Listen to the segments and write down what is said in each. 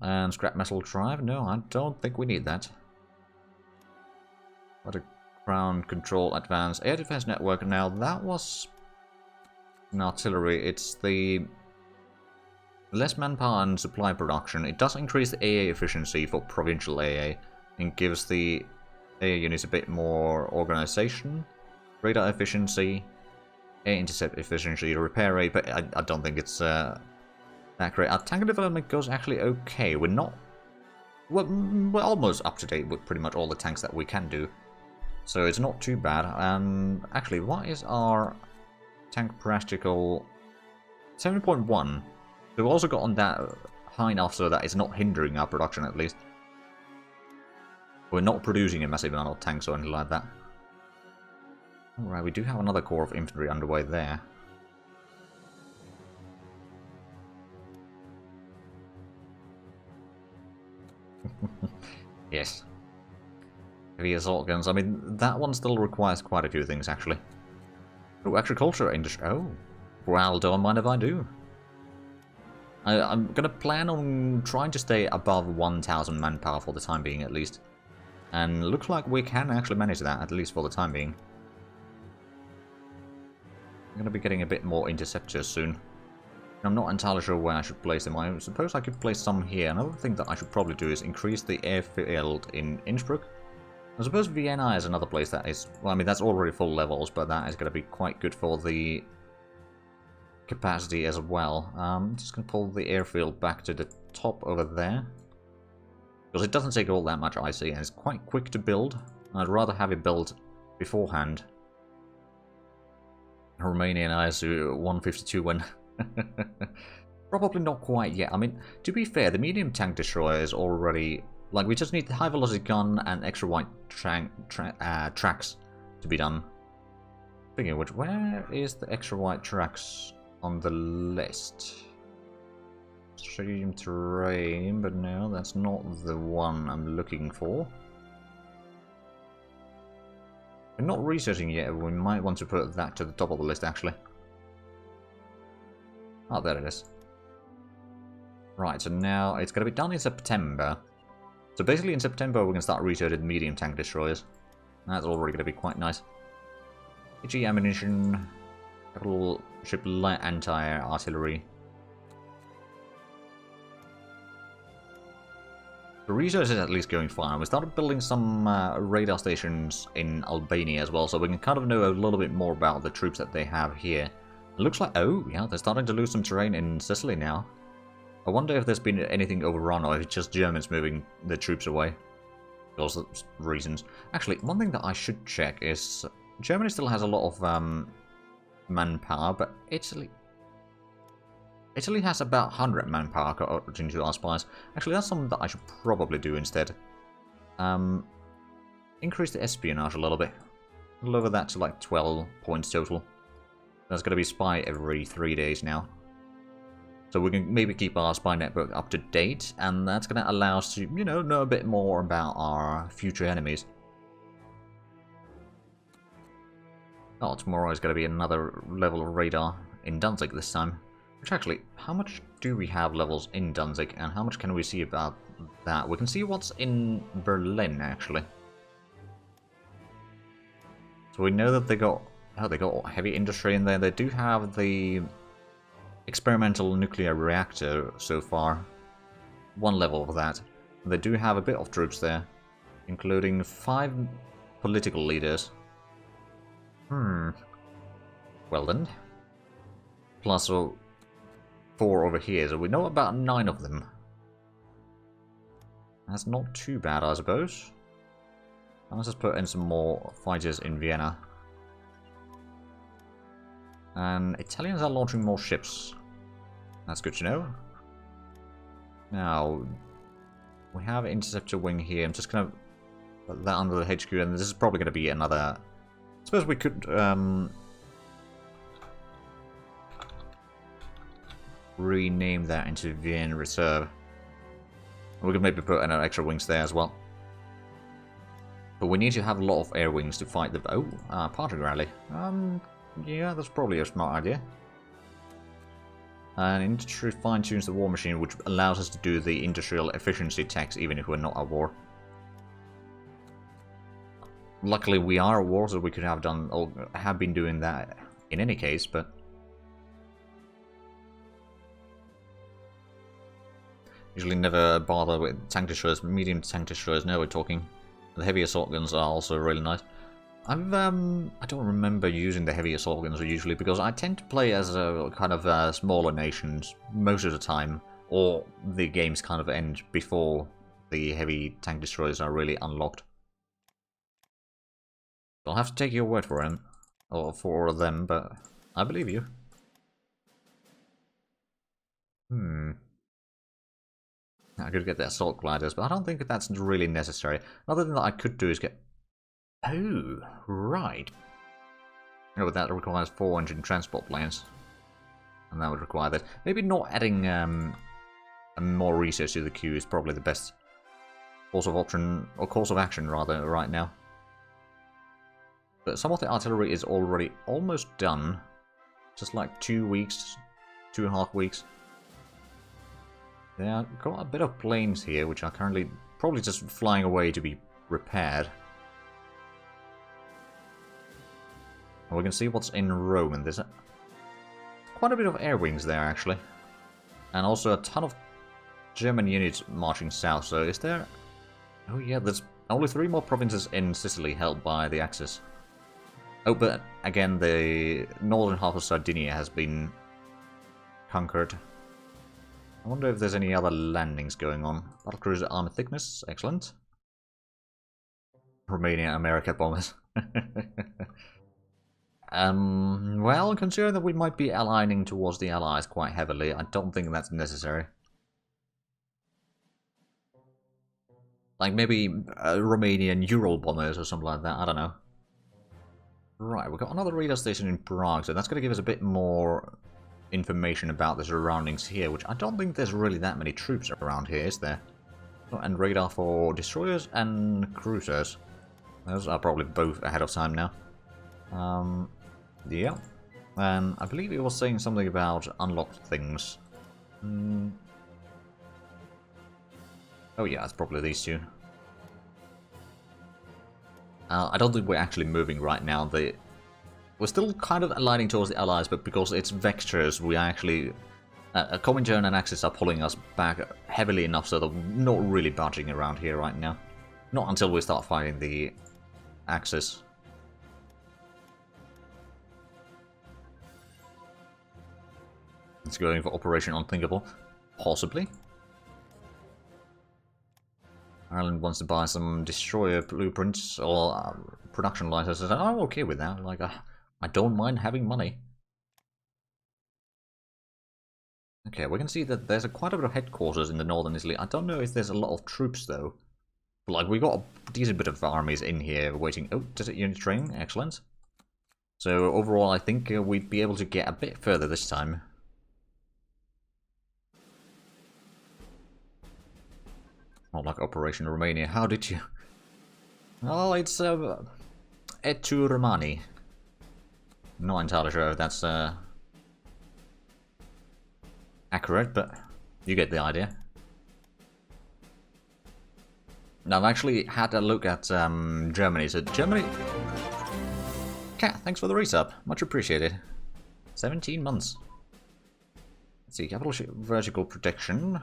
And scrap metal drive? No, I don't think we need that. What a ground control advanced air defense network. Now that was an artillery. It's the less manpower and supply production. It does increase the AA efficiency for provincial AA and gives the AA units a bit more organization, radar efficiency, air intercept efficiency, repair rate, but I don't think it's that great. Our tank development goes actually okay. We're not... We're almost up to date with pretty much all the tanks that we can do. So it's not too bad. Actually, what is our tank practical? 7.1. We've also got on that high enough so that it's not hindering our production at least. We're not producing a massive amount of tanks or anything like that. Alright, we do have another corps of infantry underway there. Yes. Heavy assault guns. I mean, that one still requires quite a few things, actually. Oh, agriculture industry. Oh. Well, don't mind if I do. I'm gonna plan on trying to stay above 1,000 manpower for the time being, at least. And looks like we can actually manage that, at least for the time being. I'm gonna be getting a bit more interceptors soon. I'm not entirely sure where I should place them. I suppose I could place some here. Another thing that I should probably do is increase the airfield in Innsbruck. I suppose Vienna is another place that is... Well, I mean, that's already full levels, but that is going to be quite good for the capacity as well. I'm just going to pull the airfield back to the top over there. Because it doesn't take all that much IC, and it's quite quick to build. I'd rather have it built beforehand. Romanian ISU 152 when... Probably not quite yet. I mean, to be fair, the medium tank destroyer is already... Like, we just need the high velocity gun and extra white tracks to be done. Speaking of which, where is the extra white tracks on the list? Stream terrain, but no, that's not the one I'm looking for. We're not researching yet, we might want to put that to the top of the list, actually. Oh, there it is. Right, so now it's going to be done in September. So basically in September we can start researching medium tank destroyers. That's already going to be quite nice. HE ammunition, capital ship light anti-air artillery. The research is at least going fine. We started building some radar stations in Albania as well, so we can kind of know a little bit more about the troops that they have here. It looks like, oh yeah, they're starting to lose some terrain in Sicily now. I wonder if there's been anything overrun or if it's just Germans moving the troops away. Those reasons. Actually, one thing that I should check is Germany still has a lot of manpower, but Italy has about 100 manpower according to our spies. Actually, that's something that I should probably do instead. Increase the espionage a little bit. Lower that to like 12 points total. That's going to be spy every 3 days now. So we can maybe keep our spy network up to date, and that's going to allow us to, you know a bit more about our future enemies. Oh, tomorrow is going to be another level of radar in Danzig this time. Which actually, how much do we have levels in Danzig, and how much can we see about that? We can see what's in Berlin, actually. So we know that they got heavy industry in there. They do have the experimental nuclear reactor so far. One level of that. They do have a bit of troops there, including 5 political leaders. Well then. Plus 4 over here, so we know about 9 of them. That's not too bad, I suppose. Let's just put in some more fighters in Vienna. And Italians are launching more ships. That's good to know. Now, we have an interceptor wing here. I'm just going to put that under the HQ, and this is probably going to be another... I suppose we could rename that into Vienna Reserve. We could maybe put in extra wings there as well. But we need to have a lot of air wings to fight the... Oh, party rally. Yeah, that's probably a smart idea. And industry fine-tunes the war machine, which allows us to do the industrial efficiency tax even if we're not at war. Luckily we are at war, so we could have done, or have been doing that in any case, but... Usually never bother with tank destroyers, medium tank destroyers, now we're talking. The heavy assault guns are also really nice. I don't remember using the heavy assault guns usually, because I tend to play as a kind of smaller nations most of the time, or the games kind of end before the heavy tank destroyers are really unlocked. I'll have to take your word for him, or for them, but I believe you. I could get the assault gliders, but I don't think that's really necessary. Another thing that I could do is get... Oh, right. Oh, that requires 4 engine transport planes. And that would require that. Maybe not adding more research to the queue is probably the best course of option, or course of action rather, right now. But some of the artillery is already almost done. Just like 2 weeks, 2.5 weeks. Yeah, got a bit of planes here, which are currently probably just flying away to be repaired. And we can see what's in Rome, and there's quite a bit of air wings there, actually. And also a ton of German units marching south, so is there... Oh yeah, there's only 3 more provinces in Sicily held by the Axis. Oh, but again, the northern half of Sardinia has been conquered. I wonder if there's any other landings going on. Battlecruiser armor thickness, excellent. Romania, America bombers. Well, considering that we might be aligning towards the Allies quite heavily, I don't think that's necessary. Like maybe Romanian Ural bombers or something like that, I don't know. Right, we've got another radar station in Prague, so that's going to give us a bit more information about the surroundings here, which I don't think there's really that many troops around here, is there? Oh, and radar for destroyers and cruisers. Those are probably both ahead of time now. Yeah. And I believe it was saying something about unlocked things. Oh yeah, it's probably these two. I don't think we're actually moving right now. We're still kind of aligning towards the Allies, but because it's vectors, we actually... Comintern and Axis are pulling us back heavily enough so that we're not really budging around here right now. Not until we start fighting the Axis. It's going for Operation Unthinkable. Possibly. Ireland wants to buy some destroyer blueprints or production licenses. I'm okay with that. Like, I don't mind having money. Okay, we can see that there's quite a bit of headquarters in the northern Italy. I don't know if there's a lot of troops though. But, like, we got a decent bit of armies in here waiting. Oh, desert unit training, excellent. So overall, I think we'd be able to get a bit further this time. Not like Operation Romania. How did you? Oh, it's Et tu Romani. Not entirely sure if that's accurate, but you get the idea. Now, I've actually had a look at Germany. So Germany... Cat, thanks for the resub. Much appreciated. 17 months. Let's see, capital vertical protection.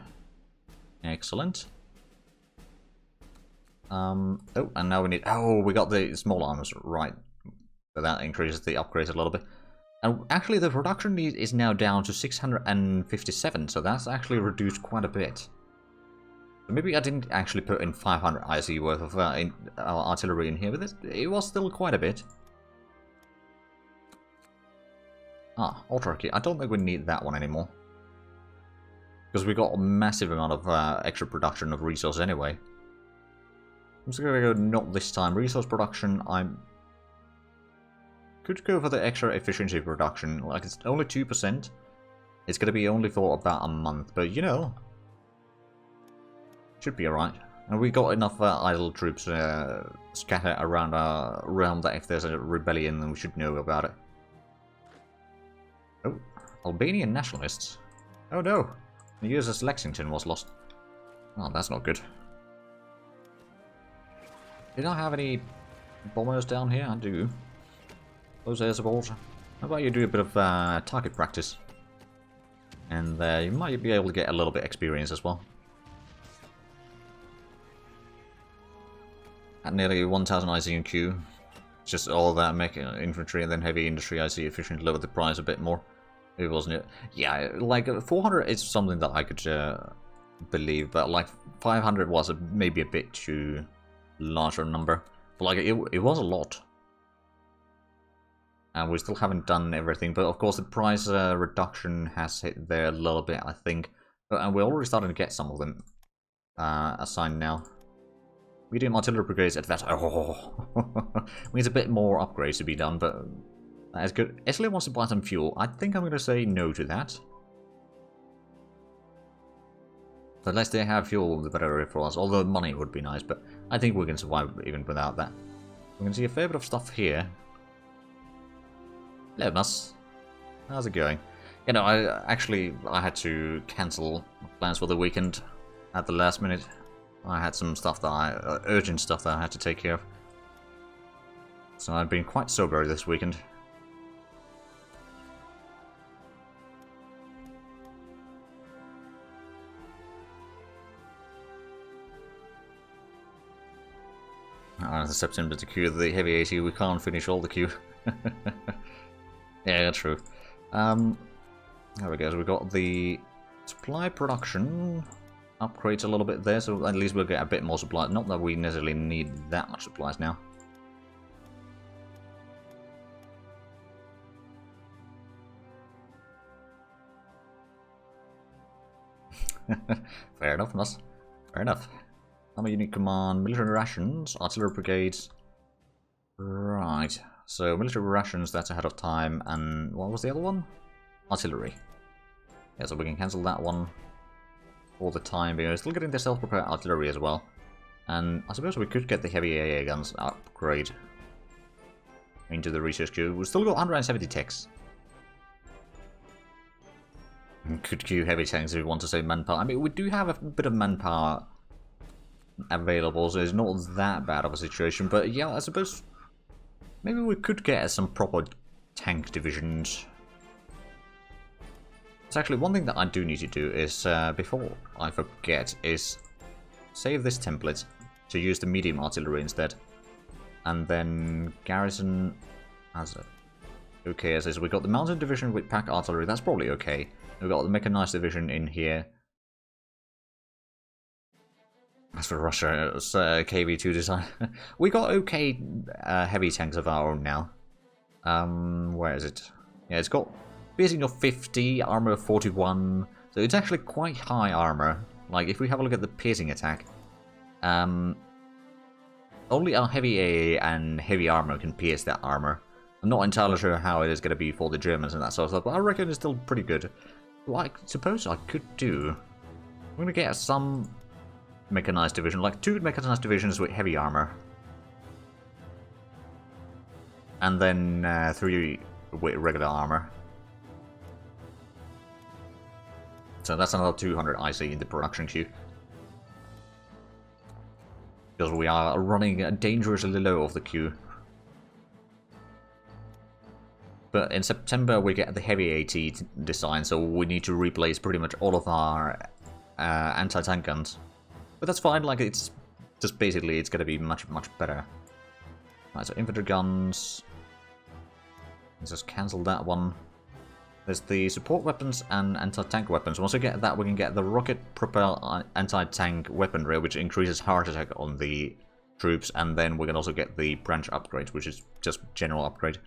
Excellent. Oh, and now we need... Oh, we got the small arms, right. So that increases the upgrades a little bit. And actually, the production need is now down to 657, so that's actually reduced quite a bit. So maybe I didn't actually put in 500 IC worth of artillery in here, but it was still quite a bit. Ah, autarky. I don't think we need that one anymore. Because we got a massive amount of extra production of resources anyway. I'm just gonna go not this time. Resource production, I'm... Could go for the extra efficiency production. Like, it's only 2%. It's gonna be only for about a month, but you know... Should be alright. And we got enough idle troops scattered around our realm that if there's a rebellion, then we should know about it. Oh, Albanian nationalists. Oh no! The USS Lexington was lost. Oh, that's not good. Did I have any bombers down here? I do. Those air support. How about you do a bit of target practice? And you might be able to get a little bit experience as well. At nearly 1000 IC and Q. Just all that infantry and then heavy industry IC efficient lowered the price a bit more. It wasn't it? Yeah, like 400 is something that I could believe, but like 500 was maybe a bit too large a number. But like it was a lot. And we still haven't done everything, but of course the price reduction has hit there a little bit, I think. And we're already starting to get some of them assigned now. Medium artillery brigades at that. Oh, needs a bit more upgrades to be done, but that is good. Italy wants to buy some fuel. I think I'm going to say no to that. The less they have fuel, the better for us. Although money would be nice, but I think we can survive even without that. We can see a fair bit of stuff here. Hello, Mus. How's it going? You know, I had to cancel plans for the weekend at the last minute. I had some stuff that urgent stuff that I had to take care of. So I've been quite sober this weekend. The September to queue the heavy 80, we can't finish all the queue. Yeah, true. There we go, so we got the supply production upgrades a little bit there, so at least we'll get a bit more supply. Not that we necessarily need that much supplies now. Fair enough, Nuss. Fair enough. I'm a unique command, military rations, artillery brigades. Right. So military rations, that's ahead of time, and what was the other one? Artillery. Yeah, so we can cancel that one for the time being. We're still getting the self-propelled artillery as well. And I suppose we could get the heavy AA guns upgrade into the research queue. We've still got 170 techs. Could queue heavy tanks if we want to save manpower. I mean, we do have a bit of manpower available, so it's not that bad of a situation. But yeah, I suppose maybe we could get some proper tank divisions. So actually, one thing that I do need to do is, before I forget, is save this template to use the medium artillery instead. And then garrison as okay as is. We got the mountain division with pack artillery, that's probably okay. We've got the mechanized division in here. As for Russia's KV2 design, we got okay heavy tanks of our own now. Where is it? Yeah, it's got piercing of 50, armor of 41, so it's actually quite high armor. Like, if we have a look at the piercing attack, only our heavy AA and heavy armor can pierce that armor. I'm not entirely sure how it is going to be for the Germans and that sort of stuff, but I reckon it's still pretty good. What I suppose I could do, I'm going to get some mechanized division, like 2 mechanized divisions with heavy armor. And then 3 with regular armor. So that's another 200 IC in the production queue. Because we are running dangerously low off the queue. But in September we get the heavy AT design, so we need to replace pretty much all of our anti-tank guns. But that's fine, like it's just basically it's gonna be much better. Right, so infantry guns. Let's just cancel that one. There's the support weapons and anti-tank weapons. Once we get that, we can get the rocket-propelled anti-tank weaponry, which increases heart attack on the troops, and then we can also get the branch upgrade, which is just general upgrade.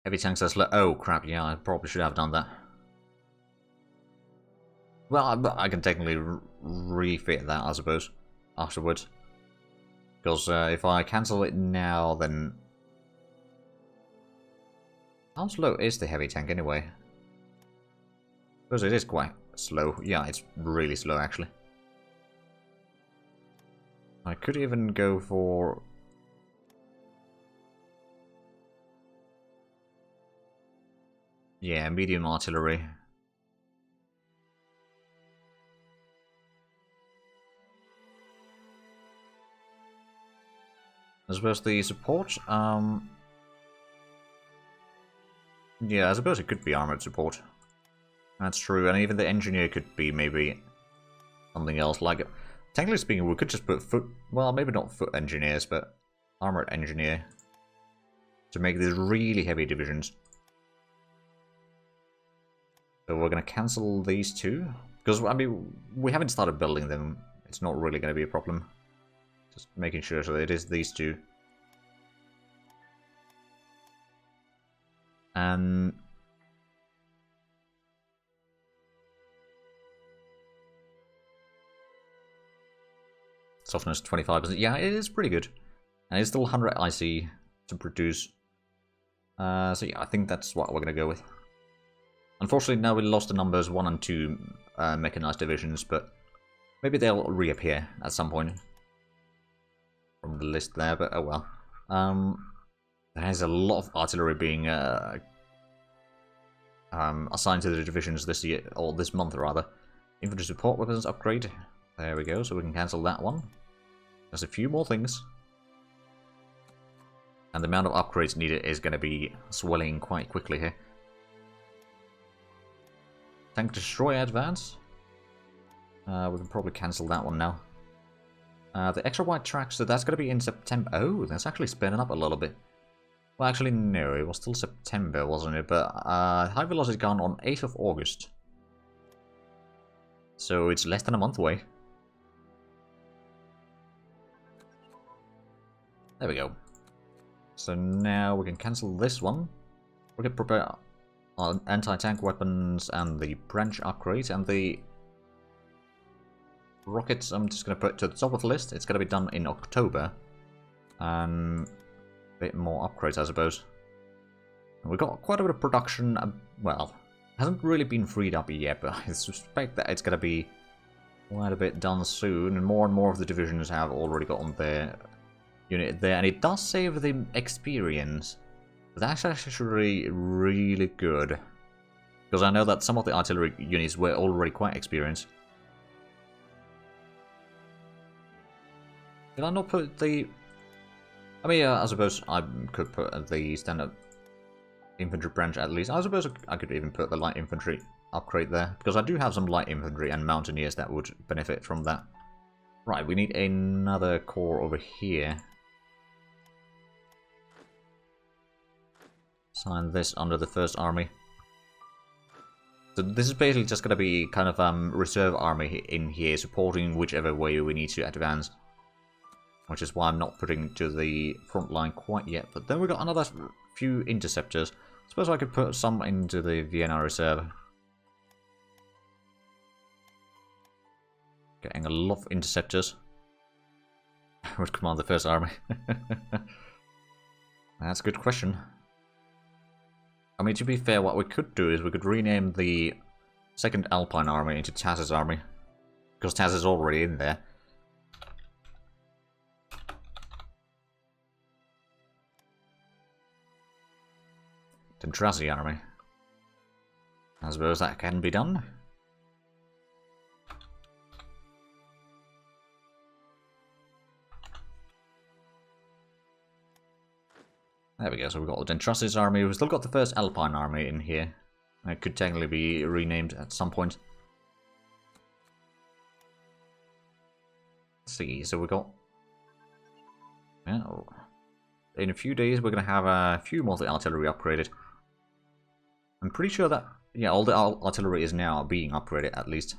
Heavy tanks are slow. Oh crap! Yeah, I probably should have done that. Well, I can technically refit that, I suppose, afterwards. Because if I cancel it now, then... How slow is the heavy tank anyway? Because it is quite slow. Yeah, it's really slow, actually. I could even go for... Yeah, medium artillery. I suppose the support, yeah, I suppose it could be armored support. That's true, and even the engineer could be maybe something else. Like, technically speaking, we could just put foot, well, maybe not foot engineers, but armored engineer to make these really heavy divisions. So we're going to cancel these two, because, I mean, we haven't started building them. It's not really going to be a problem. Just making sure, so it is these two. And softness 25%. Yeah, it is pretty good. And it's still 100 IC to produce. So yeah, I think that's what we're going to go with. Unfortunately, now we lost the numbers 1 and 2 mechanized divisions, but maybe they'll reappear at some point from the list there, but oh well. There's a lot of artillery being assigned to the divisions this year, or this month rather. Infantry support weapons upgrade. There we go, so we can cancel that one. There's a few more things. And the amount of upgrades needed is going to be swelling quite quickly here. Tank destroyer advance. We can probably cancel that one now. The extra wide track, so that's going to be in September. Oh, that's actually spinning up a little bit. Well, actually, no, it was still September, wasn't it? But high velocity gun on 8th of August. So it's less than a month away. There we go. So now we can cancel this one. We can prepare our anti-tank weapons and the branch upgrades and the rockets. I'm just going to put it to the top of the list. It's going to be done in October. And a bit more upgrades, I suppose. And we've got quite a bit of production. Well, hasn't really been freed up yet, but I suspect that it's going to be quite a bit done soon. And more of the divisions have already got on their unit there. And it does save the experience. But that's actually really good. Because I know that some of the artillery units were already quite experienced. Did I not put the... I mean, I suppose I could put the standard infantry branch at least. I suppose I could even put the light infantry upgrade there. Because I do have some light infantry and mountaineers that would benefit from that. Right, we need another corps over here. Sign this under the 1st Army. So this is basically just going to be kind of reserve army in here, supporting whichever way we need to advance. Which is why I'm not putting to the front line quite yet. But then we've got another few interceptors. Suppose I could put some into the Vienna reserve. Getting a lot of interceptors. Would command the 1st Army. That's a good question. I mean, to be fair, what we could do is we could rename the 2nd Alpine Army into Taz's army. Because Taz is already in there. Tentrazi army. I suppose that can be done. There we go, so we've got the Tentrazi's army. We've still got the 1st Alpine army in here. It could technically be renamed at some point. Let's see, so we've got... Well, in a few days we're going to have a few more of the artillery upgraded. I'm pretty sure that, yeah, all the artillery is now being upgraded at least.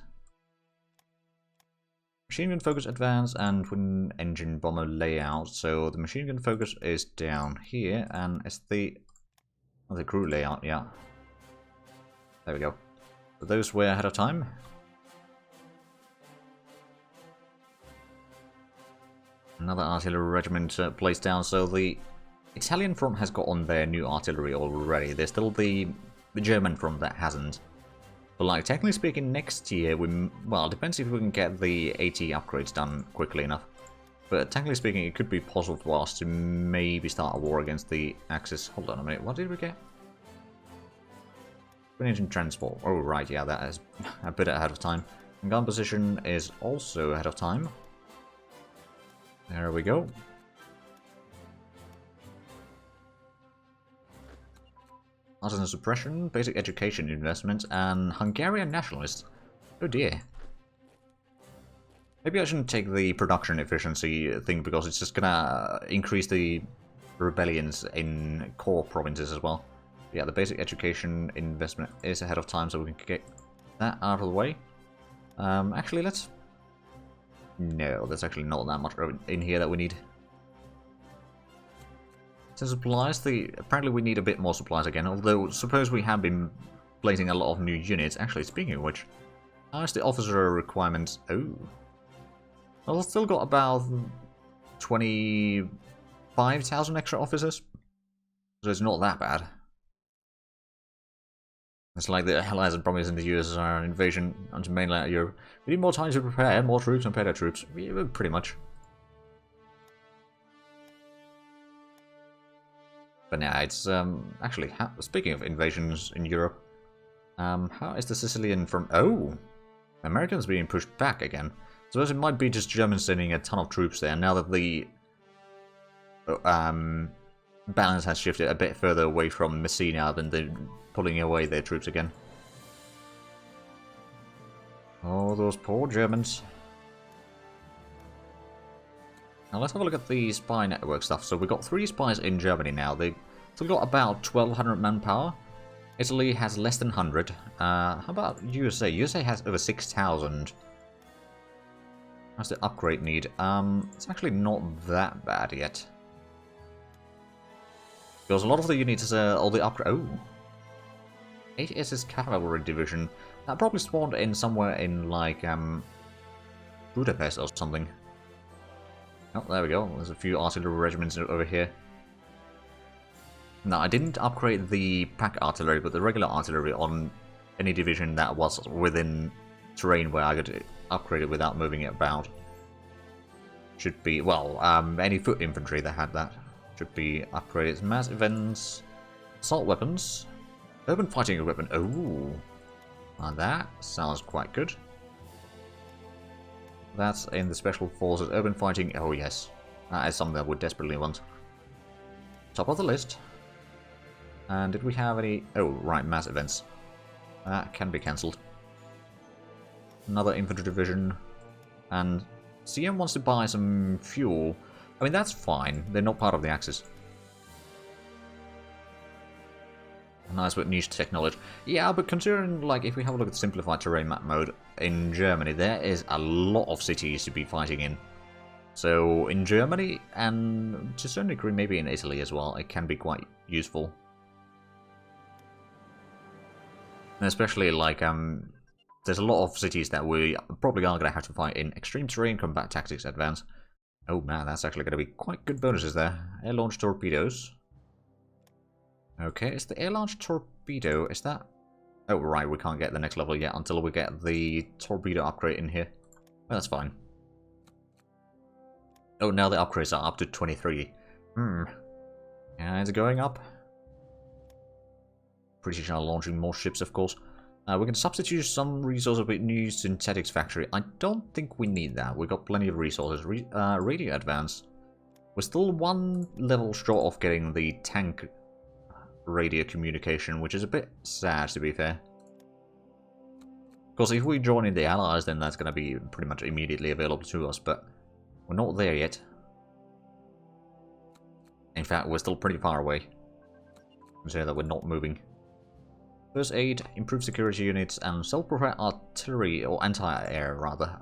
Machine gun focus advance and twin engine bomber layout. So the machine gun focus is down here and it's the crew layout, yeah. There we go. So those were ahead of time. Another artillery regiment placed down. So the Italian front has got on their new artillery already. There's still the German front that hasn't. But like, technically speaking, next year, well, it depends if we can get the AT upgrades done quickly enough. But technically speaking, it could be possible for us to maybe start a war against the Axis. Hold on a minute, what did we get? engine transport. Oh, right, yeah, that is a bit ahead of time. And gun position is also ahead of time. There we go. Artisan suppression, basic education investment, and Hungarian nationalists. Oh dear. Maybe I shouldn't take the production efficiency thing because it's just gonna increase the rebellions in core provinces as well. Yeah, the basic education investment is ahead of time, so we can get that out of the way. Actually, let's... No, there's actually not that much in here that we need. So supplies, apparently we need a bit more supplies again, although suppose we have been placing a lot of new units. Actually, speaking of which, how is the officer requirements? Oh. Well, I've still got about 25,000 extra officers, so it's not that bad. It's like the Allies had promised in the USSR invasion onto mainland Europe. We need more time to prepare, more troops and better troops. Yeah, pretty much. But yeah, it's actually, speaking of invasions in Europe, how is the Sicilian from... Oh! Americans being pushed back again. So it might be just Germans sending a ton of troops there, now that the balance has shifted a bit further away from Messina than they're pulling away their troops again. Oh, those poor Germans. Now let's have a look at the spy network stuff. So we've got 3 spies in Germany now. They've still got about 1,200 manpower. Italy has less than 100. How about USA? USA has over 6,000. How's the upgrade need? It's actually not that bad yet. Because a lot of the units, all the upgrade... Oh! 8 SS Cavalry Division. That probably spawned in somewhere in, like, Budapest or something. Oh, there we go. There's a few artillery regiments over here. No, I didn't upgrade the pack artillery, but the regular artillery on any division that was within terrain where I could upgrade it without moving it about. Should be, well, any foot infantry that had that should be upgraded. Mass events, assault weapons, urban fighting equipment. Oh, now that sounds quite good. That's in the Special Forces. Urban Fighting, oh yes. That is something that we desperately want. Top of the list. And did we have any... Oh, right, mass events. That can be cancelled. Another infantry division. And CM wants to buy some fuel. I mean, that's fine. They're not part of the Axis. Nice with niche technology. Yeah, but considering, like, if we have a look at the simplified terrain map mode in Germany, there is a lot of cities to be fighting in. So, in Germany, and to a certain degree maybe in Italy as well, it can be quite useful. And especially, like, there's a lot of cities that we probably are going to have to fight in Extreme Terrain Combat Tactics Advance. Oh man, that's actually going to be quite good bonuses there. Air-launched torpedoes. Okay, is the air-launched torpedo, is that... Oh, right, we can't get the next level yet until we get the torpedo upgrade in here. Well, that's fine. Oh, now the upgrades are up to 23. Yeah, it's going up. British are launching more ships, of course. We can substitute some resources with new synthetics factory. I don't think we need that. We've got plenty of resources. Radio advance. We're still 1 level short of getting the tank radio communication, which is a bit sad, to be fair. Because if we join in the Allies, then that's going to be pretty much immediately available to us, but we're not there yet. In fact, we're still pretty far away. Consider that we're not moving. First aid, improved security units, and self-propelled artillery, or anti-air rather.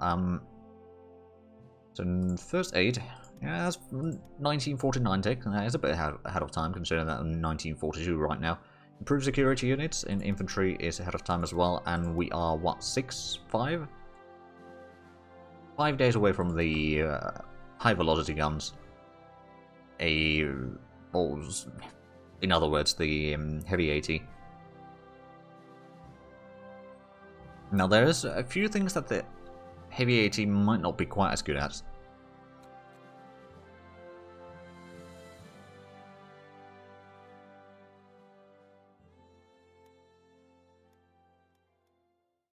So first aid, yeah, that's 1949 tech. It's a bit ahead of time, considering that in 1942 right now. Improved security units in infantry is ahead of time as well, and we are what, 5 days away from the high velocity guns. In other words, the heavy AT. Now there's a few things that the heavy AT might not be quite as good at.